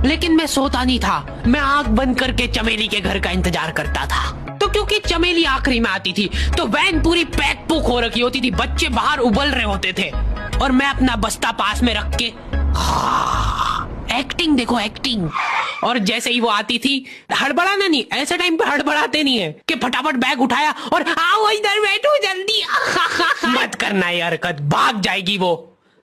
लेकिन मैं सोता नहीं था। मैं आंख बंद करके चमेली के घर का इंतजार करता था। तो क्योंकि चमेली आखिरी में आती थी तो वैन पूरी पैक पुक हो रखी होती थी, बच्चे बाहर उबल रहे होते थे और मैं अपना बस्ता पास में रख के एक्टिंग देखो एक्टिंग। और जैसे ही वो आती थी, हड़बड़ाना नहीं, ऐसे टाइम पे हड़बड़ाते नहीं है कि फटाफट बैग उठाया और आओ इधर बैठो जल्दी। मत करना ये हरकत, भाग जाएगी वो।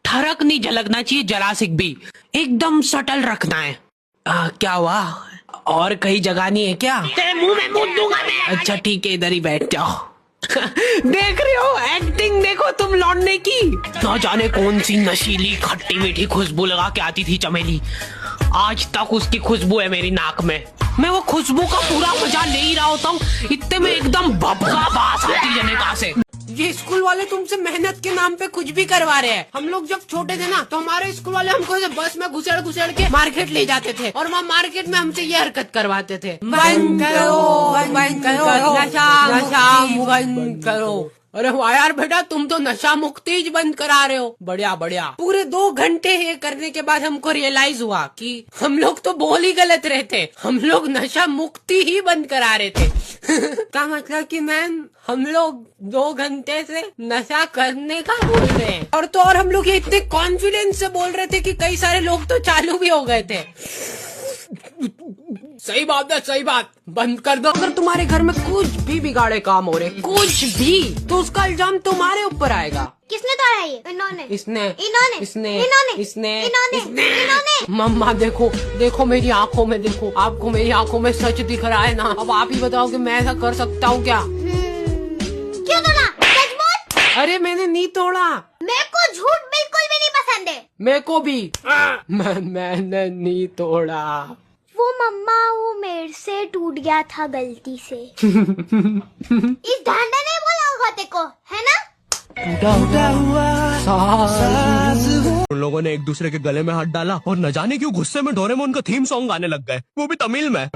ठरक नहीं झलकना चाहिए जरा सिक भी, एकदम सटल रखना है। क्या हुआ, और कहीं जगह नहीं है क्या? तेरे मुंह में मुंह दूंगा मैं। अच्छा ठीक है, इधर ही बैठ जाओ। देख रहे हो एक्टिंग देखो तुम लौटने की। ना जाने कौन सी नशीली खट्टी मीठी खुशबू लगा के आती थी चमेली, आज तक उसकी खुशबू है मेरी नाक में। मैं वो खुशबू का पूरा मजा ले ही रहा होता हूँ, इतने में एकदम भभका बास आती जनेका से। ये स्कूल वाले तुमसे मेहनत के नाम पे कुछ भी करवा रहे हैं। हम लोग जब छोटे थे ना तो हमारे स्कूल वाले हमको बस में घुसड़ घुसड़ के मार्केट ले जाते थे और वहाँ मार्केट में हमसे ये हरकत करवाते थे, बंद करो बंद करो नशा नशा बंद करो। अरे वाह यार बेटा, तुम तो नशा मुक्ति बंद करा रहे हो, बढ़िया बढ़िया। पूरे 2 घंटे ये करने के बाद हमको रियलाइज हुआ कि हम लोग तो बोल ही गलत रहे थे, हम लोग नशा मुक्ति ही बंद करा रहे थे। क्या मतलब कि मैम हम लोग 2 घंटे से नशा करने का बोल रहे हैं, और तो और हम लोग ये इतने कॉन्फिडेंस से बोल रहे थे कि कई सारे लोग तो चालू भी हो गए थे। सही बात है, सही बात, बंद कर दो। अगर तुम्हारे घर में कुछ भी बिगाड़े काम हो रहे, कुछ भी, तो उसका इल्जाम तुम्हारे ऊपर आएगा। किसने तोड़ा ये? इन्होंने, इसने, इन्होंने, इसने, इन्होंने, इसने, इन्होंने। मम्मा देखो देखो मेरी आंखों में देखो, आपको मेरी आंखों में सच दिख रहा है ना। अब आप ही बताओ कि मैं ऐसा कर सकता हूँ क्या? क्यों तोड़ा? सच बोल। अरे मैंने नहीं तोड़ा। मेरे को झूठ बिल्कुल भी नहीं पसंद है। मेरे को भी। मैंने नहीं तोड़ा। वो मम्मा, वो मेरे से टूट गया था गलती से। इस ढांडा ने बोला होगा तेको, है ना? टूटा हुआ साज। उन लोगों ने एक दूसरे के गले में हाथ डाला और न जाने क्यों गुस्से में डोरेमोन का थीम सॉन्ग गाने लग गए, वो भी तमिल में।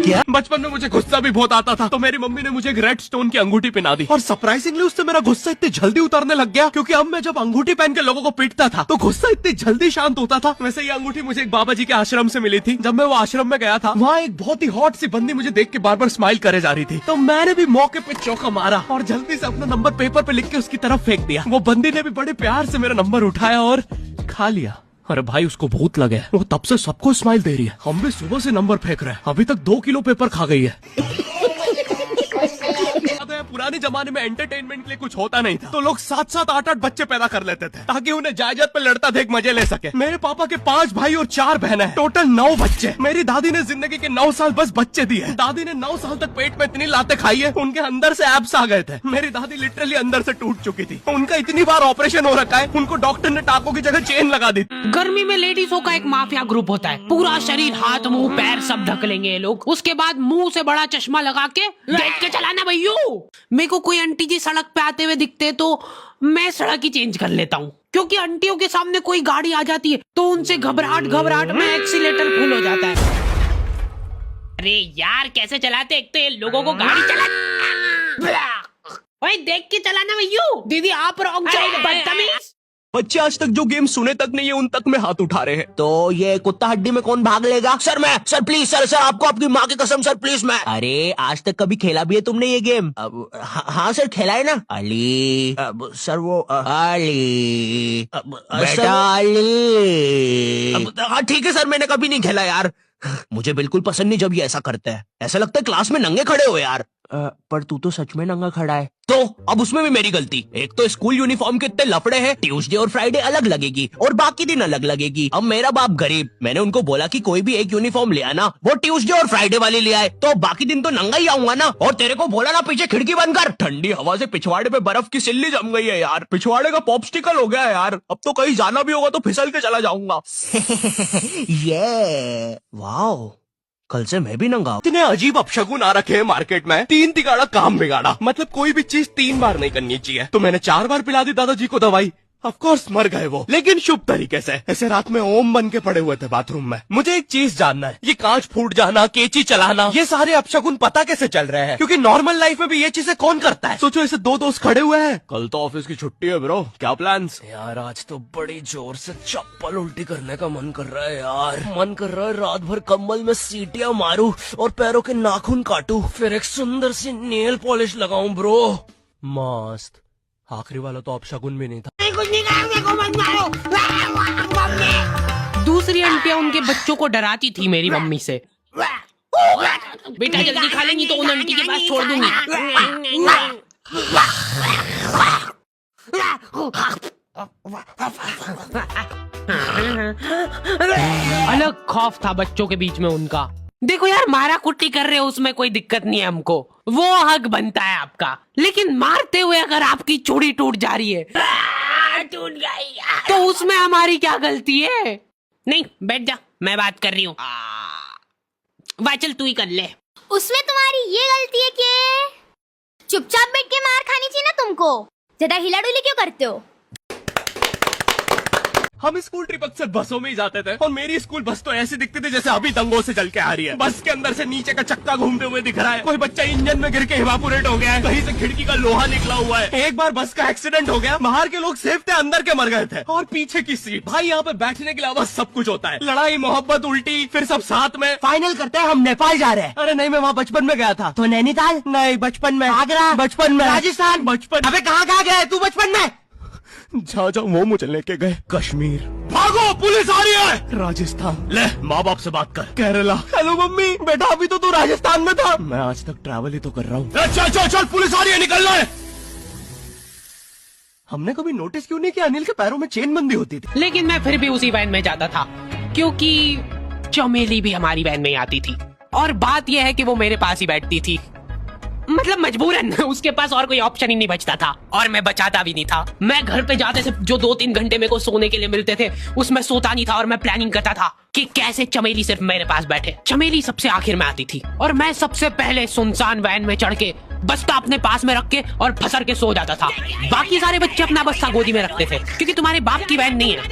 क्या? बचपन में मुझे गुस्सा भी बहुत आता था, तो मेरी मम्मी ने मुझे एक रेड स्टोन की अंगूठी पहना दी और सरप्राइजिंगली उससे मेरा गुस्सा इतनी जल्दी उतरने लग गया, क्योंकि अब मैं जब अंगूठी पहन के लोगों को पीटता था तो गुस्सा इतनी जल्दी शांत होता था। वैसे ये अंगूठी मुझे एक बाबा जी के आश्रम से मिली थी। जब मैं वो आश्रम में गया था, वहाँ एक बहुत ही हॉट सी बंदी मुझे देख के बार बार स्माइल करे जा रही थी, तो मैंने भी मौके पे चौका मारा और जल्दी से अपना नंबर पेपर पे लिख के उसकी तरफ फेंक दिया। वो बंदी ने भी बड़े प्यार से मेरा नंबर उठाया और खा लिया। अरे भाई, उसको भूत लगे, वो तब से सबको स्माइल दे रही है। हम भी सुबह से नंबर फेंक रहे हैं, अभी तक 2 किलो पेपर खा गई है। पुराने जमाने में एंटरटेनमेंट के लिए कुछ होता नहीं था, तो लोग 7-7, 8-8 बच्चे पैदा कर लेते थे ताकि उन्हें जायदाद पे लड़ता देख मजे ले सके। मेरे पापा के 5 भाई और 4 बहनें, टोटल 9 बच्चे। मेरी दादी ने जिंदगी के 9 साल बस बच्चे दिए। दादी ने 9 साल तक पेट में इतनी लातें खाई है, उनके अंदर से एब्स आ गए थे। मेरी दादी लिटरली अंदर से टूट चुकी थी, उनका इतनी बार ऑपरेशन हो रखा है, उनको डॉक्टर ने टाकों की जगह चेन लगा दी। गर्मी में लेडीजों का एक माफिया ग्रुप होता है, पूरा शरीर, हाथ, मुंह, पैर सब ढक लेंगे ये लोग। उसके बाद मुंह से बड़ा चश्मा लगा के देख के चलाना भैया। मेरे को कोई आंटी जी सड़क पे आते हुए दिखते तो मैं सड़क ही चेंज कर लेता हूँ, क्योंकि आंटियों के सामने कोई गाड़ी आ जाती है तो उनसे घबराहट में एक्सीलेटर फुल हो जाता है। अरे यार कैसे चलाते, एक तो ये लोगों को गाड़ी चला, भाई देख के चलाना भैया। दीदी आप रॉन्ग साइड, बदतमीज। बच्चे आज तक जो गेम सुने तक नहीं है उन तक में हाथ उठा रहे हैं। तो ये कुत्ता हड्डी में कौन भाग लेगा? सर मैं, सर प्लीज, सर आपको आपकी माँ की कसम, सर प्लीज मैं। अरे आज तक कभी खेला भी है तुमने ये गेम? हाँ सर खेला है ना। अली सर वो अली बेटा अली। हाँ ठीक है सर, मैंने कभी नहीं खेला यार। मुझे बिल्कुल पसंद नहीं जब ये ऐसा करते हैं, ऐसा लगता है क्लास में नंगे खड़े हो यार। पर तू तो सच में नंगा खड़ा है। तो अब उसमें भी मेरी गलती। एक तो स्कूल यूनिफॉर्म के इतने लफड़े हैं, ट्यूसडे और फ्राइडे अलग लगेगी और बाकी दिन अलग लगेगी। अब मेरा बाप गरीब, मैंने उनको बोला कि कोई भी एक यूनिफॉर्म ले आना, वो ट्यूसडे और फ्राइडे वाली ले आए, तो बाकी दिन तो नंगा ही आऊंगा ना। और तेरे को बोला ना पीछे खिड़की बंद कर, ठंडी हवा से पिछवाड़े पे बर्फ की सिल्ली जम गई है यार, पिछवाड़े का पॉप्सिकल हो गया है यार। अब तो कहीं जाना भी होगा तो फिसल के चला जाऊंगा। ये वाओ, कल से मैं भी नंगा। इतने अजीब अपशगुन आ रखे हैं मार्केट में, 3 तिगाड़ा काम बिगाड़ा। मतलब कोई भी चीज 3 बार नहीं करनी चाहिए। तो मैंने 4 बार पिला दी दादाजी को दवाई ऑफ कोर्स मर गए वो, लेकिन शुभ तरीके से। ऐसे रात में ओम बन के पड़े हुए थे बाथरूम में। मुझे एक चीज जानना है, ये कांच फूट जाना, केची चलाना, ये सारे अपशगुन पता कैसे चल रहे हैं? क्योंकि नॉर्मल लाइफ में भी ये चीजें कौन करता है? सोचो ऐसे दो दोस्त खड़े हुए हैं, कल तो ऑफिस की छुट्टी है ब्रो, क्या प्लान्स? यार आज तो बड़ी जोर से चप्पल उल्टी करने का मन कर रहा है यार। मन कर रहा है रात भर कंबल में सीटियां मारूं और पैरों के नाखून काटूं, फिर एक सुंदर सी नेल पॉलिश लगाऊं ब्रो। मस्त। आखिरी वाला तो अपशगुन भी नहीं था। दूसरी आंटियां उनके बच्चों को डराती थी मेरी मम्मी से। बेटा जल्दी खा लेंगी तो उन आंटी के पास छोड़ दूंगी। अलग खौफ था बच्चों के बीच में उनका। देखो यार, मारा कुट्टी कर रहे हो उसमें कोई दिक्कत नहीं है हमको, वो हक बनता है आपका। लेकिन मारते हुए अगर आपकी चूड़ी टूट जा रही है, टूट गई, तो उसमें हमारी क्या गलती है? नहीं, बैठ जा, मैं बात कर रही हूँ। वाह चल तू ही कर ले। उसमें तुम्हारी ये गलती है कि चुपचाप बैठ के मार खानी चाहिए ना तुमको, ज्यादा हिलाडुली क्यों करते हो? हम स्कूल ट्रिप अक्सर बसों में ही जाते थे और मेरी स्कूल बस तो ऐसी दिखती थी जैसे अभी दंगों से चल के आ रही है। बस के अंदर से नीचे का चक्का घूमते हुए दिख रहा है, कोई बच्चा इंजन में गिर के इवापोरेट हो गया है, कहीं से खिड़की का लोहा निकला हुआ है। एक बार बस का एक्सीडेंट हो गया, बाहर के लोग सेफ थे, अंदर के मर गए थे। और पीछे की सीट, भाई यहाँ पे बैठने के अलावा सब कुछ होता है। लड़ाई, मोहब्बत, उल्टी, फिर सब साथ में। फाइनल करते हैं, हम नेपाल जा रहे हैं। अरे नहीं, मैं वहाँ बचपन में गया था। तो नैनीताल? नहीं, बचपन में। आगरा? बचपन में। राजस्थान? बचपन। अबे कहाँ गया तू बचपन में? जहाँ वो मुझे लेके गए। कश्मीर। भागो, पुलिस आ रही है। राजस्थान। ले माँ बाप से बात कर। केरला। हेलो मम्मी, बेटा अभी तो तू राजस्थान में था। मैं आज तक ट्रैवल ही तो कर रहा हूँ। चल चल चल, पुलिस आ रही है, निकलना है। हमने कभी नोटिस क्यों नहीं किया अनिल के पैरों में चेन बंदी होती थी? लेकिन मैं फिर भी उसी वैन में जाता था, क्योंकि चमेली भी हमारी वैन में आती थी। और बात यह है कि वो मेरे पास ही बैठती थी, मतलब मजबूरन। उसके पास और कोई ऑप्शन ही नहीं बचता था, और मैं बचाता भी नहीं था। मैं घर पे जाते से जो 2-3 घंटे मेरे को सोने के लिए मिलते थे उसमें सोता नहीं था, और मैं प्लानिंग करता था कि कैसे चमेली सिर्फ मेरे पास बैठे। चमेली सबसे आखिर में आती थी और मैं सबसे पहले सुनसान वैन में चढ़ के बस्ता अपने पास में रख के और फसर के सो जाता था। बाकी सारे बच्चे अपना बस्ता गोदी में रखते थे, क्योंकि तुम्हारे बाप की वैन नहीं है।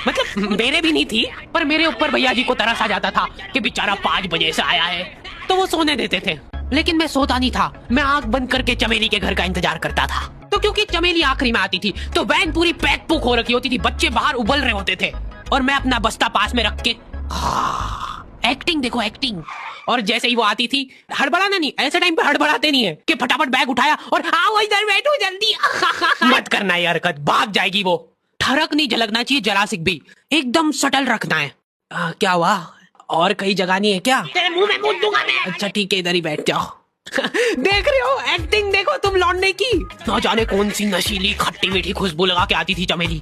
मतलब मेरे भी नहीं थी, पर मेरे ऊपर भैया जी को तरस आ जाता था कि बेचारा 5 बजे से आया है, तो वो सोने देते थे। लेकिन मैं सोता नहीं था, मैं आंख बंद करके चमेली के घर का इंतजार करता था। तो क्योंकि चमेली आखिरी में आती थी तो वैन पूरी पैक पुक हो रखी होती थी, बच्चे बाहर उबल रहे होते थे, और मैं अपना बस्ता पास में रख के एक्टिंग देखो एक्टिंग। और जैसे ही वो आती थी, हड़बड़ाना नहीं, ऐसे टाइम पे हड़बड़ाते नहीं है कि फटाफट बैग उठाया और आओ इधर बैठो जल्दी। मत करना ये हरकत, भाग जाएगी वो। ठरक नहीं झलकना चाहिए, जरा सिक भी, एकदम सटल रखना है। क्या हुआ, और कहीं जगह नहीं है क्या? तेरे मुंह में मूत दूंगा मैं। अच्छा ठीक है, इधर ही बैठ जाओ। देख रहे हो एक्टिंग, देखो तुम लौंडे की। ना जाने कौन सी नशीली खट्टी मीठी खुशबू लगा के आती थी चमेली,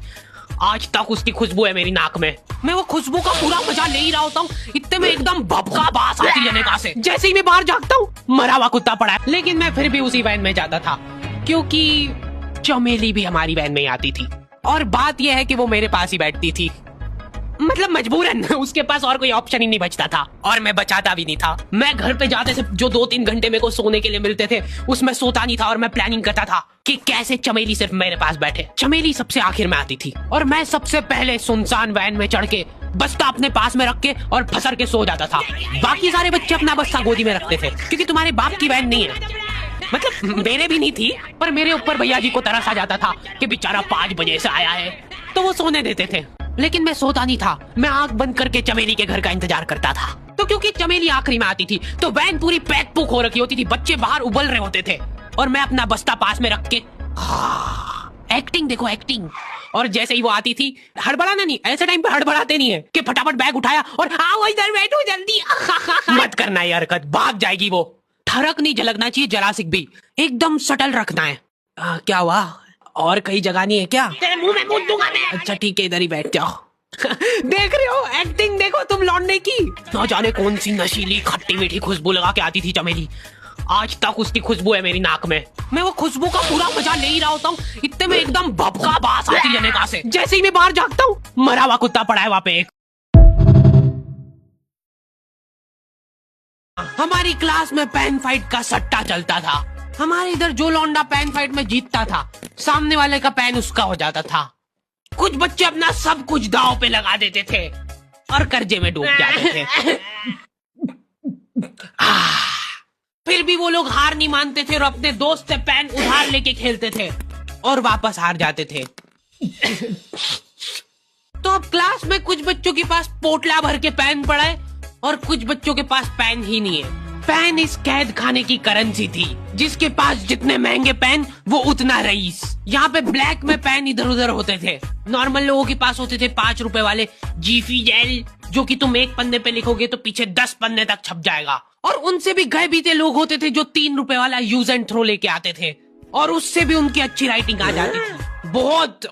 आज तक उसकी खुशबू है मेरी नाक में। मैं वो खुशबू का पूरा मजा ले ही रहा होता हूँ, इतने में एकदम भभका बास आती है नेका से। जैसे ही मैं बाहर जागता हूँ, मरा हुआ कुत्ता पड़ा है। लेकिन मैं फिर भी उसी वैन में जाता था, क्योंकि चमेली भी हमारी वैन में आती थी। और बात यह है कि वो मेरे पास ही बैठती थी, मतलब मजबूरन। उसके पास और कोई ऑप्शन ही नहीं बचता था, और मैं बचाता भी नहीं था। मैं घर पे जाते से जो 2-3 घंटे मेरे को सोने के लिए मिलते थे उसमें सोता नहीं था, और मैं प्लानिंग करता था कि कैसे चमेली सिर्फ मेरे पास बैठे। चमेली सबसे आखिर में आती थी और मैं सबसे पहले सुनसान वैन में चढ़ के बस्ता अपने पास में रख के और फसर के सो जाता था। बाकी सारे बच्चे अपना बस्ता गोदी में रखते थे, क्योंकि तुम्हारे बाप की वैन नहीं है। मतलब मेरे भी नहीं थी, पर मेरे ऊपर भैया जी को तरस आ जाता था कि बेचारा 5 बजे से आया है, तो वो सोने देते थे। लेकिन मैं सोता नहीं था, मैं आंख बंद करके चमेली के घर का इंतजार करता था। तो क्योंकि चमेली आखिरी में आती थी तो वैन पूरी पैक पुक हो रखी होती थी, बच्चे बाहर उबल रहे होते थे, और मैं अपना बस्ता पास में रख के एक्टिंग देखो एक्टिंग। और जैसे ही वो आती थी, हड़बड़ाना नहीं, ऐसे टाइम पे हड़बड़ाते नहीं है कि फटाफट बैग उठाया और आओ इधर बैठो जल्दी। मत करना ये हरकत, भाग जाएगी वो। ठरक नहीं झलकना चाहिए, जरा सिक भी, एकदम सटल रखना है। क्या हुआ, और कहीं जगह नहीं है क्या? तेरे मुंह में मूत दूंगा मैं। अच्छा ठीक है, इधर ही बैठ जाओ। देख रहे हो एक्टिंग, देखो तुम लौंडे की। ना जाने कौन सी नशीली खट्टी मीठी खुशबू लगा के आती थी चमेली, आज तक उसकी खुशबू है मेरी नाक में। मैं वो खुशबू का पूरा मजा ले ही रहा होता हूँ, इतने में एकदम भभका बास आती है नेका से। जैसे ही मैं बाहर जागता हूँ, मरा हुआ कुत्ता पड़ा है वहाँ पे एक। हमारी क्लास में पेन फाइट का सट्टा चलता था। हमारे इधर जो लौंडा पेन फाइट में जीतता था, सामने वाले का पेन उसका हो जाता था। कुछ बच्चे अपना सब कुछ दांव पे लगा देते थे और कर्जे में डूब जाते थे। फिर भी वो लोग हार नहीं मानते थे और अपने दोस्त से पेन उधार लेके खेलते थे और वापस हार जाते थे। तो अब क्लास में कुछ बच्चों के पास पोटला भर के पेन पड़ा है और कुछ बच्चों के पास पेन ही नहीं है। पेन इस कैद खाने की करेंसी थी, जिसके पास जितने महंगे पेन वो उतना रईस। यहाँ पे ब्लैक में पेन इधर उधर होते थे। नॉर्मल लोगों के पास होते थे 5 रुपए वाले जीफी जेल, जो कि तुम एक पन्ने पे लिखोगे तो पीछे 10 पन्ने तक छप जाएगा। और उनसे भी गए बीते लोग होते थे जो 3 रुपए वाला यूज एंड थ्रो लेके आते थे और उससे भी उनकी अच्छी राइटिंग आ जाती थी। बहुत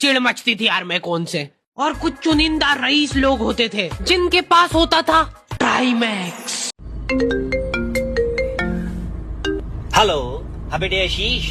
चिढ़ मचती थी यार मैं कौन से। और कुछ चुनिंदा रईस लोग होते थे जिनके पास होता था ट्राईमैक्स। हेलो, हाँ बेटे आशीष,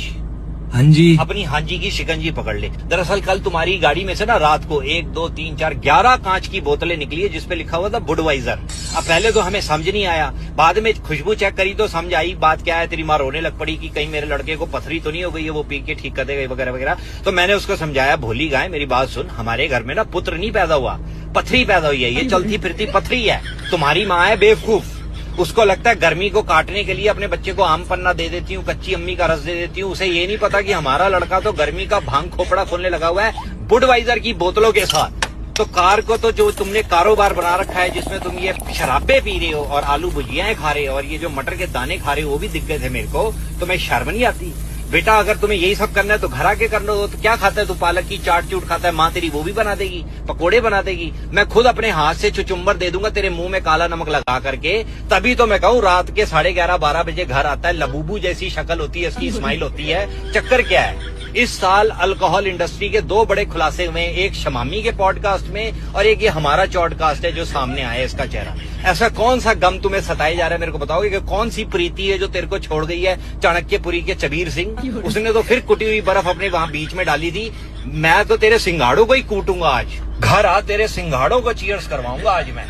हाँ जी। अपनी हांजी की शिकंजी पकड़ ले। दरअसल कल तुम्हारी गाड़ी में से ना रात को 1, 2, 3, 4, 11 कांच की बोतलें निकली है जिसपे लिखा हुआ था बुडवाइजर। अब पहले तो हमें समझ नहीं आया, बाद में खुशबू चेक करी तो समझ आई। बात क्या है, तेरी माँ रोने लग पड़ी कि कहीं मेरे लड़के को पथरी तो नहीं हो गई है, वो पी के ठीक कर देगा वगैरह वगैरह। तो मैंने उसको समझाया, भोली गाय मेरी बात सुन, हमारे घर में ना पुत्र नहीं पैदा हुआ, पथरी पैदा हुई है। ये चलती फिरती पथरी है। तुम्हारी माँ है बेवकूफ, उसको लगता है गर्मी को काटने के लिए अपने बच्चे को आम पन्ना दे देती हूँ, कच्ची अम्मी का रस दे देती हूँ। उसे ये नहीं पता कि हमारा लड़का तो गर्मी का भांग खोपड़ा खोलने लगा हुआ है बुडवाइजर की बोतलों के साथ। तो कार को तो जो तुमने कारोबार बना रखा है जिसमें तुम ये शराबे पी रहे हो और आलू भुजियाएं खा रहे हो और ये जो मटर के दाने खा रहे हो वो भी दिख गए थे मेरे को, तो मैं शर्म नहीं आती। बेटा अगर तुम्हें यही सब करना है तो घर आके कर लो। तो क्या खाता है तू, पालक की चाट चूट खाता है, माँ तेरी वो भी बना देगी, पकोड़े बना देगी। मैं खुद अपने हाथ से चुचुम्बर दे दूंगा तेरे मुंह में काला नमक लगा करके। तभी तो मैं कहूँ रात के 11:30 12 बजे घर आता है, लबूबू जैसी शक्ल होती है, इसकी स्माइल होती है। चक्कर क्या है, इस साल अल्कोहल इंडस्ट्री के 2 बड़े खुलासे हुए, एक शमामी के पॉडकास्ट में और एक ये हमारा चॉडकास्ट है जो सामने आया इसका चेहरा। ऐसा कौन सा गम तुम्हें सताए जा रहा है, मेरे को बताओगे कि कौन सी प्रीति है जो तेरे को छोड़ गई है चाणक्यपुरी के चबीर सिंह? उसने तो फिर कुटी हुई बर्फ अपने वहां बीच में डाली थी। मैं तो तेरे सिंगाड़ों को ही कूटूंगा आज। घर आ, तेरे सिंगाड़ों को चीयर्स करवाऊंगा आज मैं।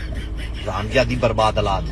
रामजादी बर्बाद औलाद।